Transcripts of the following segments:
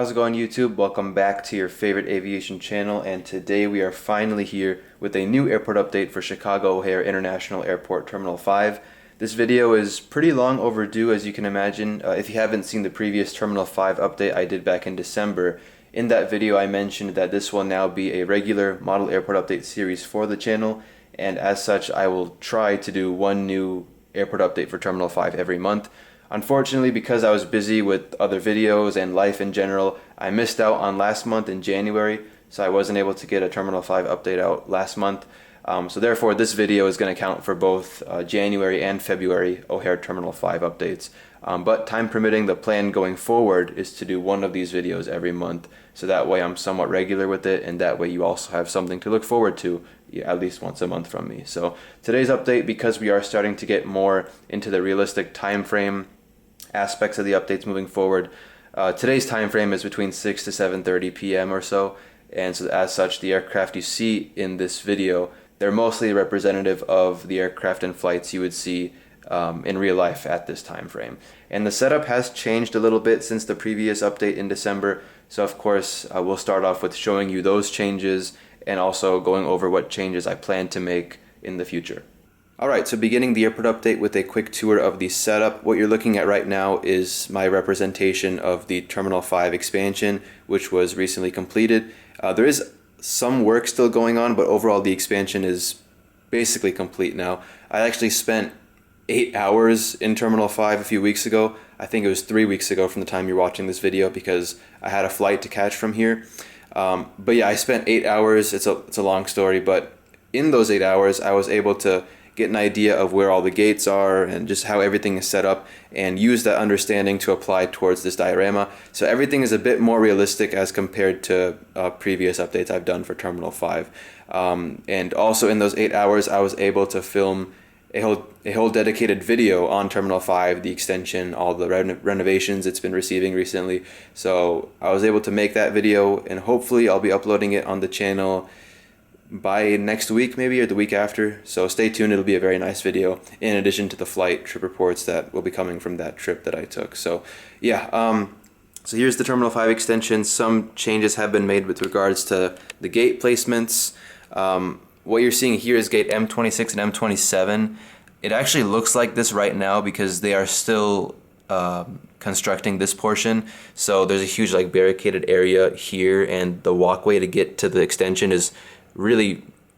How's it going, YouTube? Welcome back to your favorite aviation channel, and today we are finally here with a new airport update for Chicago O'Hare International Airport Terminal 5. This video is pretty long overdue, as you can imagine. If you haven't seen the previous Terminal 5 update I did back in December, in that video I mentioned that this will now be a regular model airport update series for the channel, and as such I will try to do one new airport update for Terminal 5 every month. Unfortunately, because I was busy with other videos and life in general, I missed out on last month in January, so I wasn't able to get a Terminal 5 update out last month. So therefore, this video is going to count for both January and February O'Hare Terminal 5 updates. But time permitting, the plan going forward is to do one of these videos every month, so that way I'm somewhat regular with it, and that way you also have something to look forward to at least once a month from me. So today's update, because we are starting to get more into the realistic time frame aspects of the updates moving forward, today's time frame is between 6 to 7:30 p.m. or so, and so as such the aircraft you see in this video, they're mostly representative of the aircraft and flights you would see in real life at this time frame. And the setup has changed a little bit since the previous update in December, so of course we'll start off with showing you those changes and also going over what changes I plan to make in the future. Alright, so beginning the airport update with a quick tour of the setup. What you're looking at right now is my representation of the Terminal 5 expansion, which was recently completed. There is some work still going on, but overall the expansion is basically complete now. I actually spent 8 hours in Terminal 5 a few weeks ago. I think it was 3 weeks ago from the time you're watching this video, because I had a flight to catch from here. But yeah, I spent 8 hours. It's a long story, but in those 8 hours I was able to get an idea of where all the gates are and just how everything is set up, and use that understanding to apply towards this diorama. So everything is a bit more realistic as compared to previous updates I've done for Terminal 5. And also in those 8 hours I was able to film a whole dedicated video on Terminal 5, the extension, all the renovations it's been receiving recently. So I was able to make that video, and hopefully I'll be uploading it on the channel by next week maybe, or the week after. So stay tuned, it'll be a very nice video, in addition to the flight trip reports that will be coming from that trip that I took. So yeah, so here's the Terminal 5 extension. Some changes have been made with regards to the gate placements. What you're seeing here is gate M26 and M27. It actually looks like this right now because they are still constructing this portion. So there's a huge like barricaded area here, and the walkway to get to the extension is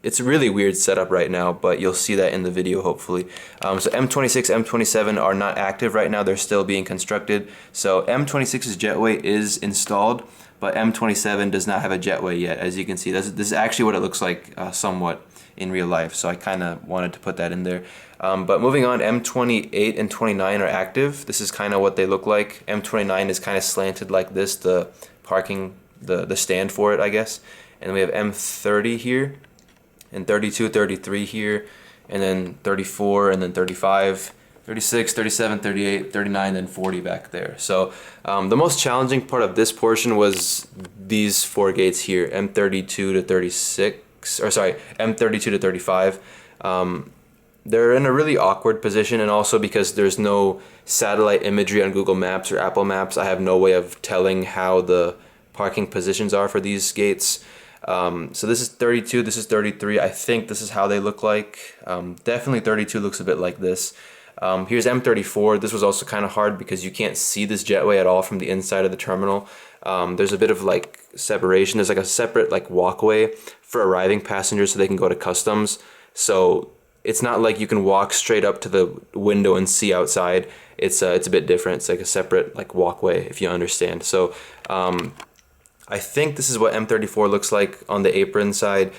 it's a really weird setup right now, but you'll see that in the video hopefully. So M26, M27 are not active right now, they're still being constructed. So M26's jetway is installed, but M27 does not have a jetway yet. As you can see, this is actually what it looks like somewhat in real life, so I kind of wanted to put that in there. But moving on, M28 and 29 are active. This is kind of what they look like. M29 is kind of slanted like this, the parking, the stand for it, I guess. And we have M30 here, and 32, 33 here, and then 34, and then 35, 36, 37, 38, 39, and 40 back there. So the most challenging part of this portion was these 4 gates here, M32 to 36, or sorry, M32 to 35. They're in a really awkward position, and also because there's no satellite imagery on Google Maps or Apple Maps, I have no way of telling how the parking positions are for these gates. So this is 32, this is 33. I think this is how they look like. Definitely 32 looks a bit like this. Here's M34. This was also kind of hard because you can't see this jetway at all from the inside of the terminal. There's a bit of like separation. There's like a separate like walkway for arriving passengers so they can go to customs. So it's not like you can walk straight up to the window and see outside. It's a bit different. It's like a separate like walkway, if you understand. So I think this is what M34 looks like on the apron side.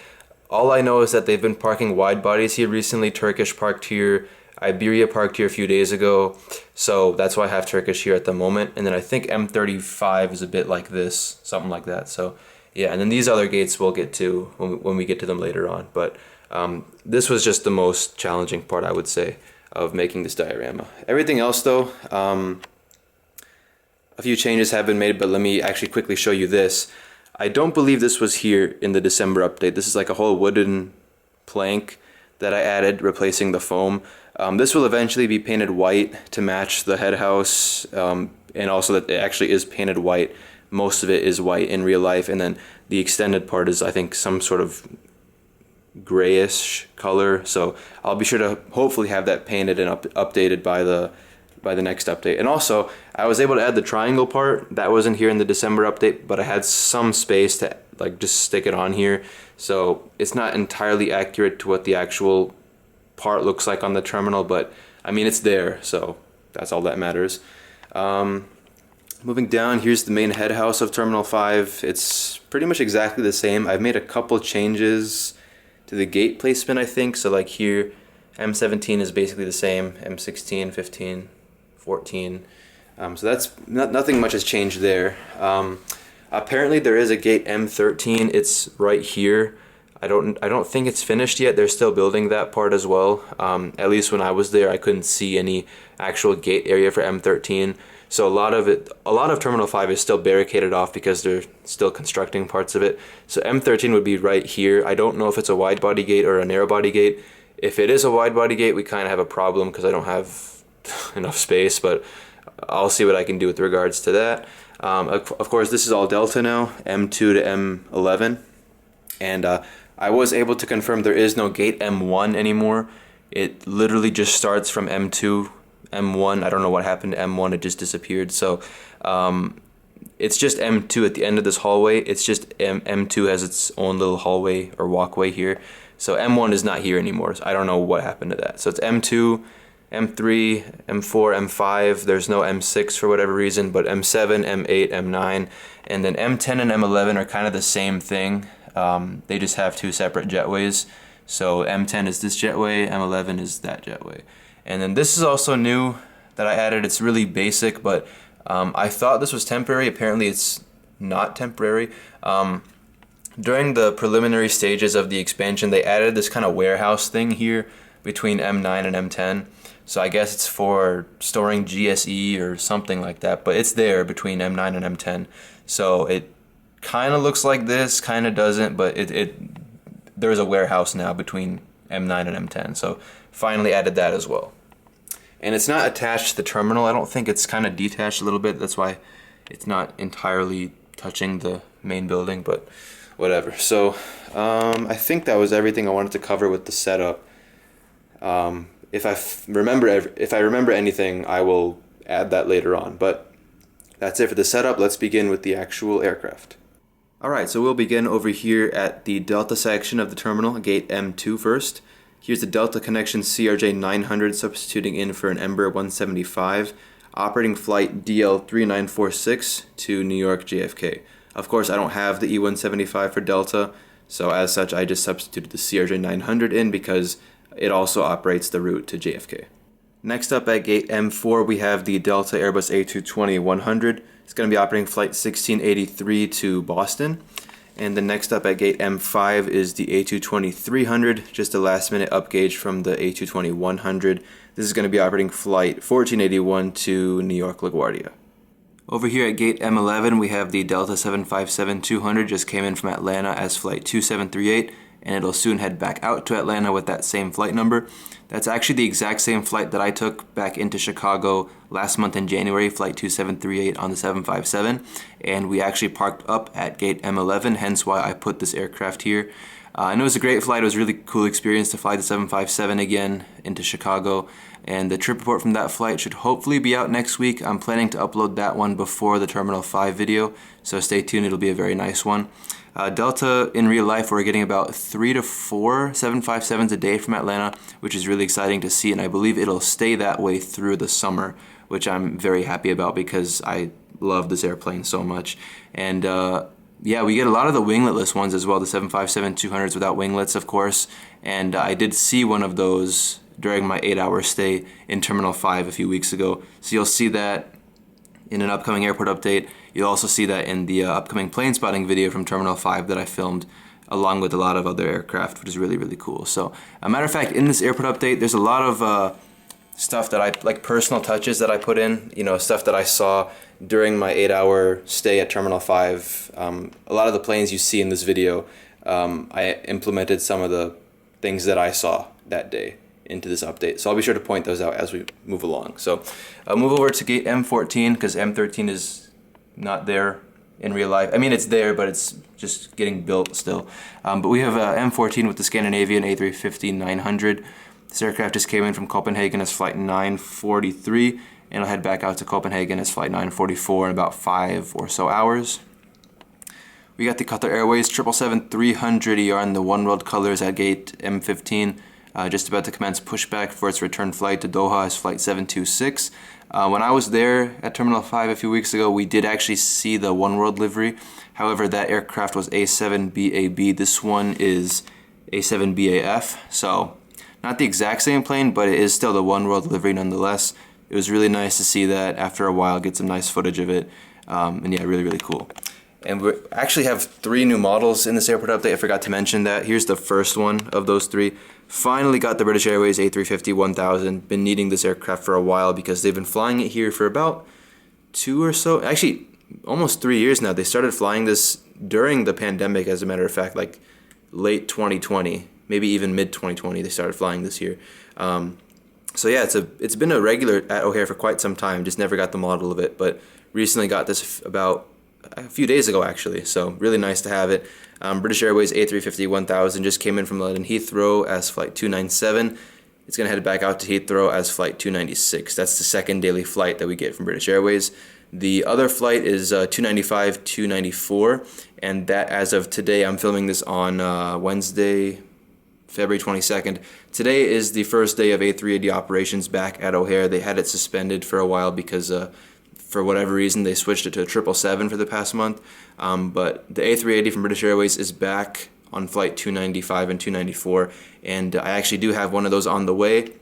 All I know is that they've been parking wide bodies here recently. Turkish parked here, Iberia parked here a few days ago, so that's why I have Turkish here at the moment. And then I think M35 is a bit like this, something like that. So yeah, and then these other gates we'll get to when we get to them later on. But this was just the most challenging part, I would say, of making this diorama. Everything else though, a few changes have been made, but let me actually quickly show you this. I don't believe this was here in the December update. This is like a whole wooden plank that I added, replacing the foam. This will eventually be painted white to match the head house, and also that it actually is painted white most of it is white in real life, and then the extended part is, I think, some sort of grayish color. So I'll be sure to hopefully have that painted and updated by the next update. And also, I was able to add the triangle part that wasn't here in the December update, but I had some space to like just stick it on here, so it's not entirely accurate to what the actual part looks like on the terminal, but I mean, it's there, so that's all that matters. Moving down, here's the main head house of Terminal 5. It's pretty much exactly the same. I've made a couple changes to the gate placement, I think. So like here, M17 is basically the same, M16, 15, 14. So that's nothing much has changed there. Apparently there is a gate M13. It's right here. I don't think it's finished yet. They're still building that part as well. At least when I was there, I couldn't see any actual gate area for M13. So a lot of Terminal 5 is still barricaded off because they're still constructing parts of it. So M13 would be right here. I don't know if it's a wide body gate or a narrow body gate. If it is a wide body gate, we kind of have a problem because I don't have enough space, but I'll see what I can do with regards to that. Of course, this is all Delta now, M2 to M11. And I was able to confirm there is no gate M1 anymore. It literally just starts from M2, M1. I don't know what happened to M1, it just disappeared. So it's just M2 at the end of this hallway. It's just M2 has its own little hallway or walkway here. So M1 is not here anymore. So I don't know what happened to that. So it's M2, M3, M4, M5. There's no M6 for whatever reason, but M7, M8, M9, and then M10 and M11 are kind of the same thing. They just have two separate jetways. So M10 is this jetway, M11 is that jetway. And then this is also new that I added. It's really basic, but I thought this was temporary. Apparently it's not temporary. During the preliminary stages of the expansion, they added this kind of warehouse thing here between M9 and M10. So I guess it's for storing GSE or something like that, but it's there between M9 and M10. So it kind of looks like this, kind of doesn't, but there's a warehouse now between M9 and M10. So finally added that as well. And it's not attached to the terminal. I don't think it's kind of detached a little bit. That's why it's not entirely touching the main building, but whatever. So I think that was everything I wanted to cover with the setup. If I remember anything, I will add that later on. But that's it for the setup. Let's begin with the actual aircraft. Alright, so we'll begin over here at the Delta section of the terminal, gate M2 first. Here's the Delta connection CRJ900 substituting in for an Embraer 175, operating flight DL3946 to New York JFK. Of course, I don't have the E175 for Delta, so as such I just substituted the CRJ900 in because it also operates the route to JFK. Next up at gate M4 we have the Delta Airbus A220-100. It's going to be operating flight 1683 to Boston. And then next up at gate M5 is the A220-300, just a last minute upgauge from the A220-100. This is going to be operating flight 1481 to New York LaGuardia. Over here at gate M11 we have the Delta 757-200, just came in from Atlanta as flight 2738. And it'll soon head back out to Atlanta with that same flight number. That's actually the exact same flight that I took back into Chicago last month in January, flight 2738 on the 757, and we actually parked up at gate M11, hence why I put this aircraft here. And it was a great flight. It was a really cool experience to fly the 757 again into Chicago, and the trip report from that flight should hopefully be out next week. I'm planning to upload that one before the Terminal 5 video, so stay tuned, it'll be a very nice one. Delta, in real life, we're getting about 3 to 4 757s a day from Atlanta, which is really exciting to see, and I believe it'll stay that way through the summer, which I'm very happy about because I love this airplane so much. And yeah, we get a lot of the wingletless ones as well, the 757-200s without winglets, of course, and I did see one of those during my 8-hour stay in Terminal 5 a few weeks ago, so you'll see that in an upcoming airport update. You'll also see that in the upcoming plane spotting video from Terminal 5 that I filmed along with a lot of other aircraft, which is really, really cool. So, a matter of fact, in this airport update, there's a lot of stuff that I, like personal touches that I put in, you know, stuff that I saw during my 8-hour stay at Terminal 5. A lot of the planes you see in this video, I implemented some of the things that I saw that day into this update. So I'll be sure to point those out as we move along. So I'll move over to gate M14 because M13 is not there in real life. I mean, it's there, but it's just getting built still. But we have M14 with the Scandinavian A350-900. This aircraft just came in from Copenhagen as flight 943, and it'll head back out to Copenhagen as flight 944 in about 5 or so hours. We got the Qatar Airways 777-300ER in the One World colors at gate M15, just about to commence pushback for its return flight to Doha as flight 726. When I was there at Terminal 5 a few weeks ago, we did actually see the One World livery. However, that aircraft was A7BAB. This one is A7BAF, so not the exact same plane, but it is still the One World livery nonetheless. It was really nice to see that after a while, get some nice footage of it, and yeah, really, really cool. And we actually have 3 new models in this airport update. I forgot to mention that. Here's the first one of those 3. Finally got the British Airways A350-1000. Been needing this aircraft for a while because they've been flying it here for about 2 or so, actually almost 3 years now. They started flying this during the pandemic, as a matter of fact, like late 2020, maybe even mid 2020. They started flying this here. So yeah, it's been a regular at O'Hare for quite some time. Just never got the model of it, but recently got this about a few days ago actually, so really nice to have it. British Airways A350-1000 just came in from London Heathrow as flight 297. It's going to head back out to Heathrow as flight 296. That's the second daily flight that we get from British Airways. The other flight is 295, 294, and that, as of today, I'm filming this on Wednesday, February 22nd. Today is the first day of A380 operations back at O'Hare. They had it suspended for a while because for whatever reason, they switched it to a 777 for the past month. But the A380 from British Airways is back on flight 295 and 294, and I actually do have one of those on the way.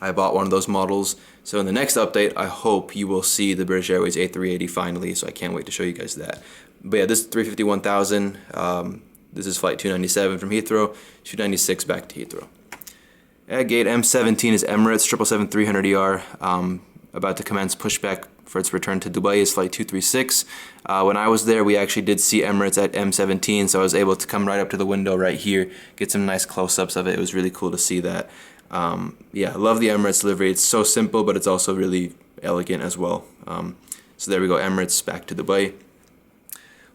I bought one of those models, so in the next update, I hope you will see the British Airways A380 finally, so I can't wait to show you guys that. But yeah, this is 350-1000. This is flight 297 from Heathrow, 296 back to Heathrow. At gate M17 is Emirates 777-300ER, about to commence pushback for its return to Dubai is flight 236. When I was there, we actually did see Emirates at M17, so I was able to come right up to the window right here, get some nice close-ups of it. It was really cool to see that. Yeah, I love the Emirates livery. It's so simple, but it's also really elegant as well. So there we go, Emirates back to Dubai.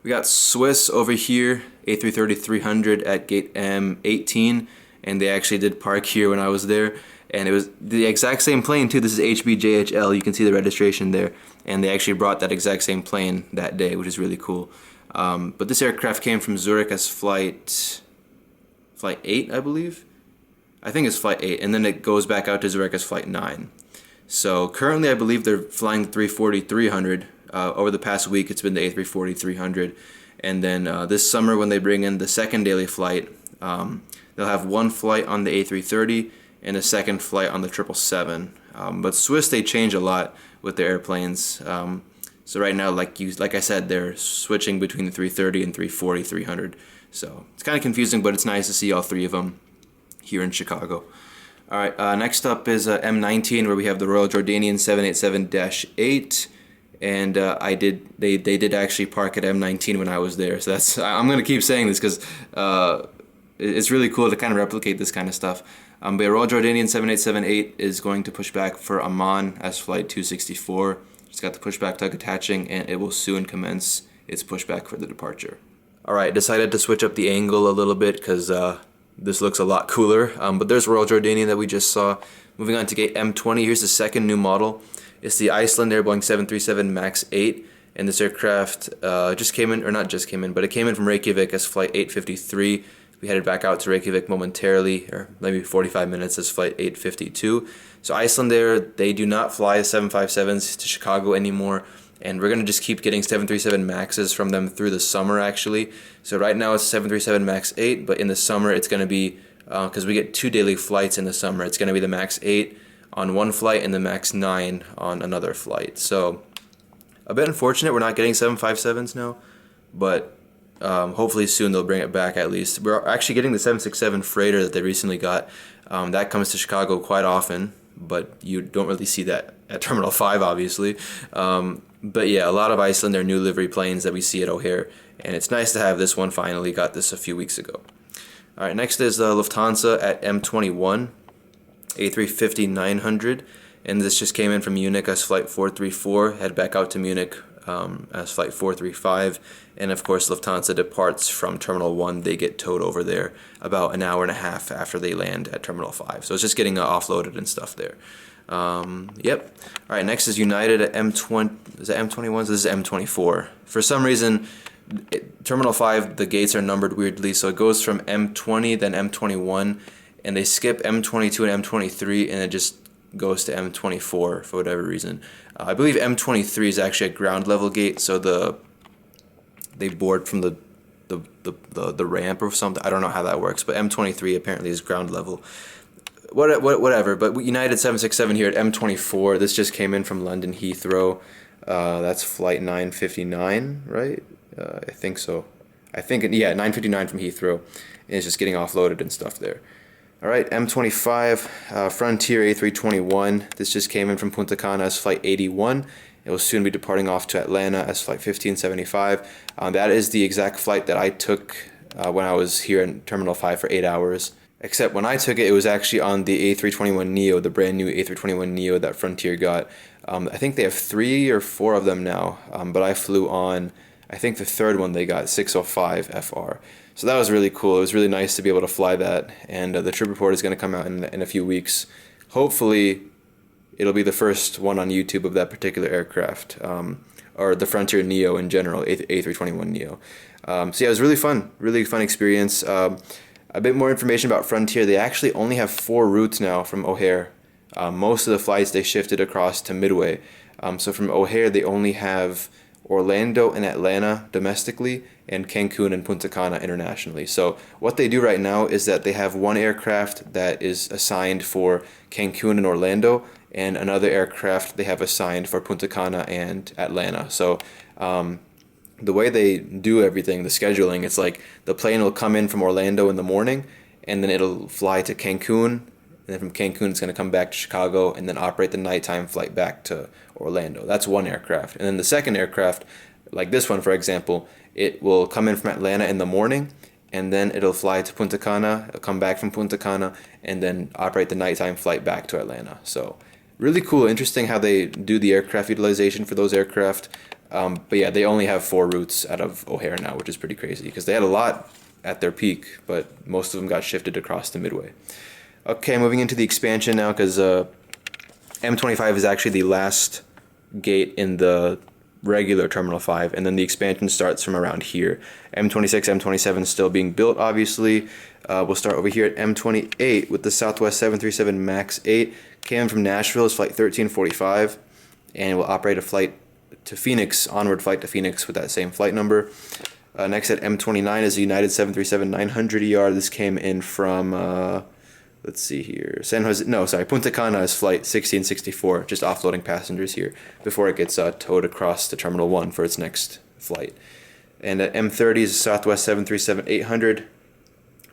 We got Swiss over here, A330-300 at gate M18, and they actually did park here when I was there. And it was the exact same plane too. This is HBJHL. You can see the registration there. And they actually brought that exact same plane that day, which is really cool. But this aircraft came from Zurich as flight 8, I believe. I think it's flight 8, and then it goes back out to Zurich as flight 9. So currently, I believe they're flying the 340-300. Over the past week, it's been the A340-300. And then this summer, when they bring in the second daily flight, they'll have one flight on the A330 and a second flight on the 777. But Swiss, they change a lot with their airplanes. So right now, like I said, they're switching between the 330 and 340-300. So it's kind of confusing, but it's nice to see all 3 of them here in Chicago. All right, next up is M19, where we have the Royal Jordanian 787-8. And they did actually park at M19 when I was there. So I'm gonna keep saying this because it's really cool to kind of replicate this kind of stuff. But Royal Jordanian 787-8 is going to push back for Amman as flight 264. It's got the pushback tug attaching, and it will soon commence its pushback for the departure. All right, decided to switch up the angle a little bit because this looks a lot cooler. But there's Royal Jordanian that we just saw. Moving on to gate M20, here's the second new model. It's the Iceland Air Boeing 737 MAX 8, and this aircraft just came in, or not just came in, but it came in from Reykjavik as flight 853. We headed back out to Reykjavik momentarily, or maybe 45 minutes as flight 852. So Iceland Air, they do not fly 757s to Chicago anymore, and we're going to just keep getting 737 MAXs from them through the summer actually. So right now it's 737 MAX 8, but in the summer it's going to be, because we get 2 daily flights in the summer, it's going to be the MAX 8 on one flight and the MAX 9 on another flight. So a bit unfortunate we're not getting 757s now, but hopefully soon they'll bring it back at least. We're actually getting the 767 freighter that they recently got. That comes to Chicago quite often, but you don't really see that at Terminal 5 obviously. But yeah, a lot of Iceland, their new livery planes that we see at O'Hare, and it's nice to have this one finally. Got this a few weeks ago. Alright, next is Lufthansa at M21, A350-900, and this just came in from Munich as flight 434, head back out to Munich as Flight 435, and of course Lufthansa departs from Terminal 1. They get towed over there about an hour and a half after they land at Terminal 5. So it's just getting offloaded and stuff there. Yep. Alright, next is United at M20. Is it M21? So this is M24. For some reason, Terminal 5, the gates are numbered weirdly, so it goes from M20, then M21, and they skip M22 and M23, and it just goes to M24 for whatever reason. I believe M23 is actually a ground level gate, so they board from the ramp or something. I don't know how that works, but M23 apparently is ground level. Whatever. But United 767 here at M24. This just came in from London Heathrow. That's flight 959, right? I think so. Yeah, 959 from Heathrow, and it's just getting offloaded and stuff there. All right, M25, Frontier A321. This just came in from Punta Cana as flight 81. It will soon be departing off to Atlanta as flight 1575. That is the exact flight that I took when I was here in Terminal 5 for 8 hours. Except when I took it, it was actually on the A321neo, the brand new A321neo that Frontier got. I think they have 3 or 4 of them now, but I flew on, I think the third one they got, 605 FR. So that was really cool. It was really nice to be able to fly that, and the trip report is going to come out in a few weeks. Hopefully, it'll be the first one on YouTube of that particular aircraft, or the Frontier Neo in general, A321neo. So yeah, it was really fun experience. A bit more information about Frontier. They actually only have 4 routes now from O'Hare. Most of the flights they shifted across to Midway. So from O'Hare they only have Orlando and Atlanta domestically, and Cancun and Punta Cana internationally. So what they do right now is that they have one aircraft that is assigned for Cancun and Orlando, and another aircraft they have assigned for Punta Cana and Atlanta. So the way they do everything, the scheduling, it's like the plane will come in from Orlando in the morning, and then it'll fly to Cancun, and then from Cancun it's going to come back to Chicago, and then operate the nighttime flight back to Orlando. That's one aircraft. And then the second aircraft, like this one for example, it will come in from Atlanta in the morning, and then it'll fly to Punta Cana, it'll come back from Punta Cana, and then operate the nighttime flight back to Atlanta. So really cool, interesting how they do the aircraft utilization for those aircraft. But yeah, they only have 4 routes out of O'Hare now, which is pretty crazy, because they had a lot at their peak, but most of them got shifted across to Midway. Okay, moving into the expansion now, because M25 is actually the last gate in the regular Terminal 5, and then the expansion starts from around here. M26, M27 still being built, obviously. We'll start over here at M28 with the Southwest 737 MAX 8. Came from Nashville, is flight 1345, and will operate a flight to Phoenix, onward flight to Phoenix with that same flight number. Next at M29 is the United 737-900ER. This came in from, let's see here, Punta Cana is flight 1664, just offloading passengers here before it gets towed across to Terminal 1 for its next flight. And at M30 is Southwest 737-800.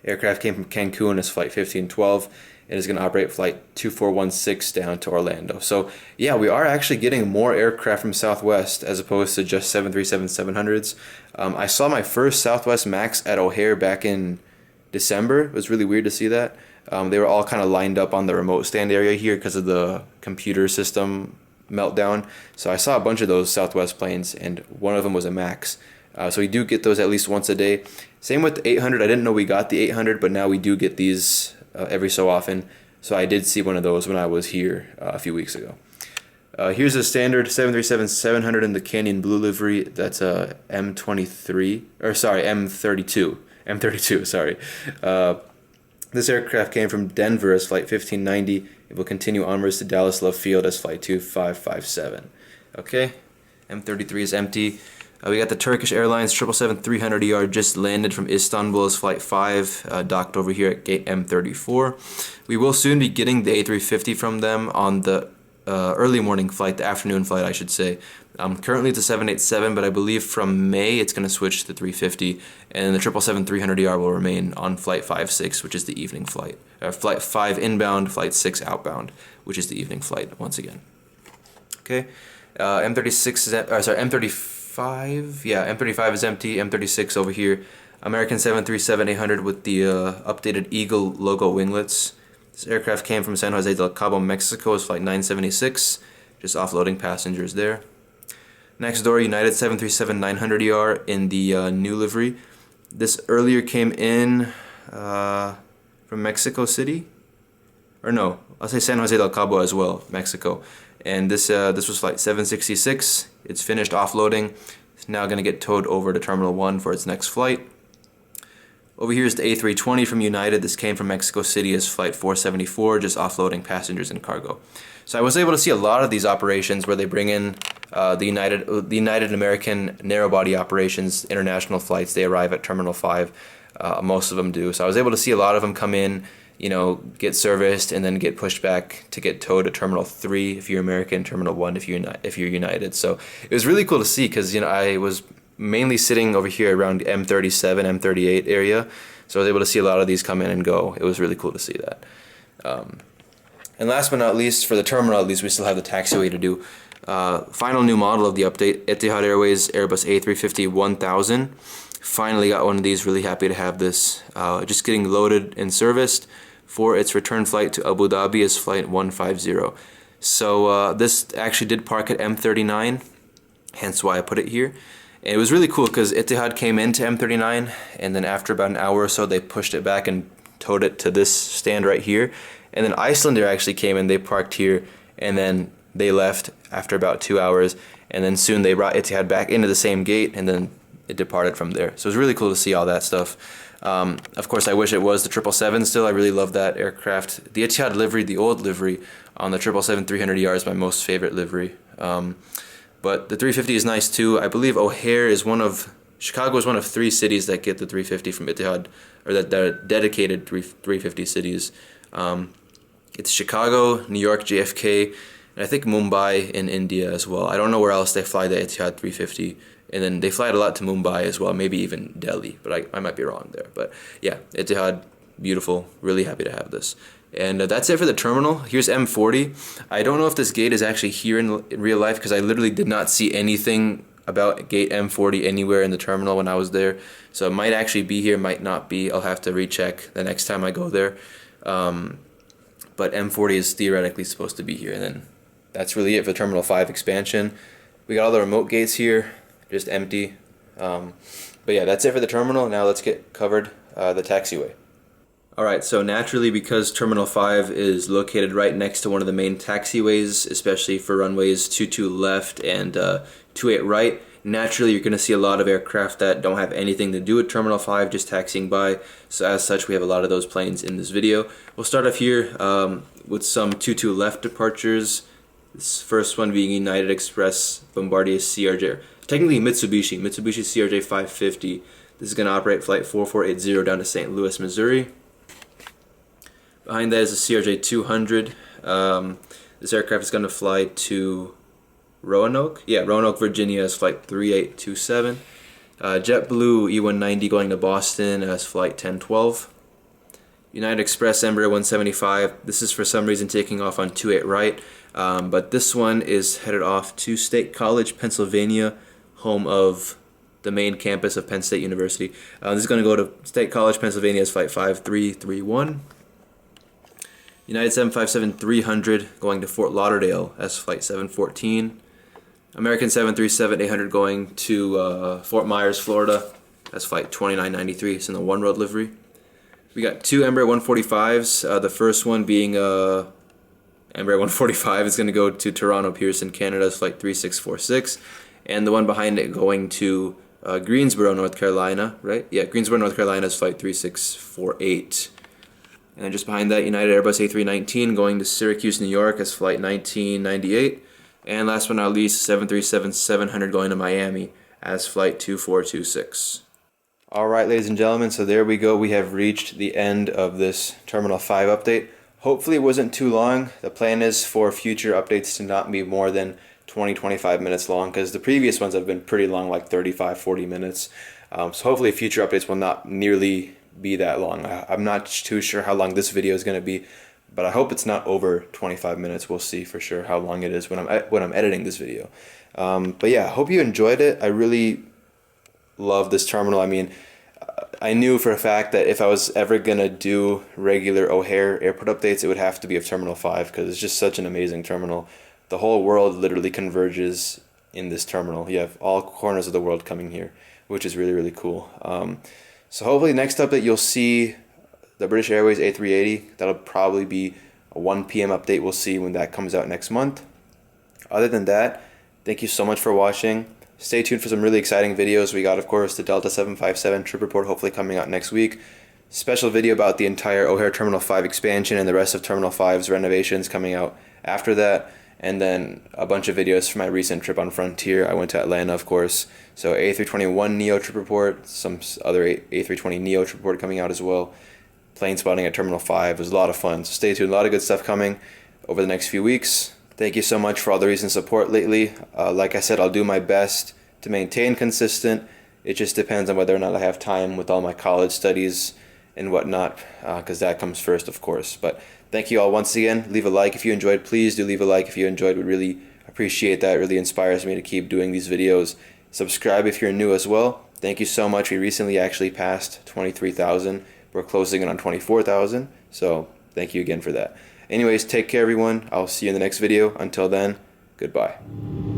Aircraft came from Cancun as flight 1512. It is going to operate flight 2416 down to Orlando. So yeah, we are actually getting more aircraft from Southwest as opposed to just 737-700s. I saw my first Southwest MAX at O'Hare back in December. It was really weird to see that. They were all kind of lined up on the remote stand area here because of the computer system meltdown. So I saw a bunch of those Southwest planes, and one of them was a MAX. So we do get those at least once a day. Same with the 800. I didn't know we got the 800, but now we do get these every so often. So I did see one of those when I was here a few weeks ago. Here's a standard 737-700 in the Canyon Blue livery. That's a M32. This aircraft came from Denver as flight 1590. It will continue onwards to Dallas Love Field as flight 2557. Okay, M33 is empty. We got the Turkish Airlines 777-300ER just landed from Istanbul as flight 5, docked over here at gate M34. We will soon be getting the A350 from them on the early morning flight, the afternoon flight I should say. Currently it's a 787, but I believe from May it's going to switch to the 350, and the 777-300ER will remain on flight 56, which is the evening flight. Flight 5 inbound, flight 6 outbound, which is the evening flight once again. Okay, M35, yeah, M35 is empty, M36 over here. American 737-800 with the updated Eagle logo winglets. This aircraft came from San Jose del Cabo, Mexico, as flight 976, just offloading passengers there. Next door, United 737-900ER in the new livery. This earlier came in from Mexico City, or no, I'll say San Jose del Cabo as well, Mexico. And this was flight 766. It's finished offloading. It's now going to get towed over to Terminal 1 for its next flight. Over here is the A320 from United. This came from Mexico City as flight 474, just offloading passengers and cargo. So I was able to see a lot of these operations where they bring in the United American narrow-body operations, international flights. They arrive at Terminal 5. Most of them do. So I was able to see a lot of them come in, you know, get serviced, and then get pushed back to get towed to Terminal 3 if you're American, Terminal 1 if you're United. So it was really cool to see because, you know, I was mainly sitting over here around M37, M38 area, so I was able to see a lot of these come in and go. It was really cool to see that. And last but not least, for the terminal at least, we still have the taxiway to do. Final new model of the update, Etihad Airways Airbus A350-1000. Finally got one of these, really happy to have this. Just getting loaded and serviced for its return flight to Abu Dhabi as flight 150. So this actually did park at M39, hence why I put it here. And it was really cool because Etihad came into M39, and then after about an hour or so they pushed it back and towed it to this stand right here. And then Iceland Air actually came in, they parked here, and then they left after about 2 hours, and then soon they brought Etihad back into the same gate, and then it departed from there. So it was really cool to see all that stuff. Of course, I wish it was the 777 still. I really love that aircraft. The Etihad livery, the old livery on the 777-300ER is my most favorite livery. But the 350 is nice too. I believe O'Hare is Chicago is one of 3 cities that get the 350 from Etihad, or that are dedicated 350 cities. It's Chicago, New York, JFK, and I think Mumbai in India as well. I don't know where else they fly the Etihad 350. And then they fly it a lot to Mumbai as well, maybe even Delhi, but I might be wrong there. But yeah, Etihad, beautiful, really happy to have this. And that's it for the terminal. Here's M40. I don't know if this gate is actually here in real life because I literally did not see anything about gate M40 anywhere in the terminal when I was there. So it might actually be here, might not be. I'll have to recheck the next time I go there. But M40 is theoretically supposed to be here. And then that's really it for Terminal 5 expansion. We got all the remote gates here. Just empty. But yeah, that's it for the terminal. Now let's get covered the taxiway. Alright, so naturally, because Terminal 5 is located right next to one of the main taxiways, especially for runways 22 left and 28 right, naturally you're going to see a lot of aircraft that don't have anything to do with Terminal 5, just taxiing by. So as such, we have a lot of those planes in this video. We'll start off here with some 22 left departures. This first one being United Express Bombardier CRJ. Technically Mitsubishi CRJ550. This is going to operate flight 4480 down to St. Louis, Missouri. Behind that is a CRJ200. This aircraft is going to fly to Roanoke. Yeah, Roanoke, Virginia as flight 3827. JetBlue E190 going to Boston as flight 1012. United Express Embraer 175. This is for some reason taking off on 28 right. But this one is headed off to State College, Pennsylvania, home of the main campus of Penn State University. This is going to go to State College, Pennsylvania as flight 5331. United 757-300 going to Fort Lauderdale as flight 714. American 737-800 going to Fort Myers, Florida as flight 2993. It's in the One Road livery. We got 2 Embraer 145s. The first one being Embraer 145 is going to go to Toronto Pearson, Canada as flight 3646. And the one behind it going to Greensboro, North Carolina, right? Yeah, Greensboro, North Carolina is flight 3648. And then just behind that, United Airbus A319 going to Syracuse, New York as flight 1998. And last but not least, 737-700 going to Miami as flight 2426. Alright, ladies and gentlemen, so there we go. We have reached the end of this Terminal 5 update. Hopefully it wasn't too long. The plan is for future updates to not be more than 20-25 minutes long, because the previous ones have been pretty long, like 35-40 minutes. So hopefully future updates will not nearly be that long. I'm not too sure how long this video is going to be, but I hope it's not over 25 minutes. We'll see for sure how long it is when I'm editing this video. But yeah, I hope you enjoyed it. I really love this terminal. I mean, I knew for a fact that if I was ever going to do regular O'Hare airport updates, it would have to be of Terminal 5, because it's just such an amazing terminal. The whole world literally converges in this terminal. You have all corners of the world coming here, which is really, really cool. So hopefully next update you'll see the British Airways A380. That'll probably be a 1 p.m. update. We'll see when that comes out next month. Other than that, thank you so much for watching. Stay tuned for some really exciting videos. We got, of course, the Delta 757 trip report hopefully coming out next week. Special video about the entire O'Hare Terminal 5 expansion and the rest of Terminal 5's renovations coming out after that. And then a bunch of videos from my recent trip on Frontier. I went to Atlanta, of course. So A321neo trip report, some other A320neo trip report coming out as well. Plane spotting at Terminal 5 was a lot of fun. So stay tuned. A lot of good stuff coming over the next few weeks. Thank you so much for all the recent support lately. Like I said, I'll do my best to maintain consistent. It just depends on whether or not I have time with all my college studies and whatnot, because that comes first, of course. But thank you all once again. Leave a like if you enjoyed. Please do leave a like if you enjoyed. Would really appreciate that. It really inspires me to keep doing these videos. Subscribe if you're new as well. Thank you so much. We recently actually passed 23,000. We're closing in on 24,000. So thank you again for that. Anyways, take care, everyone. I'll see you in the next video. Until then, goodbye.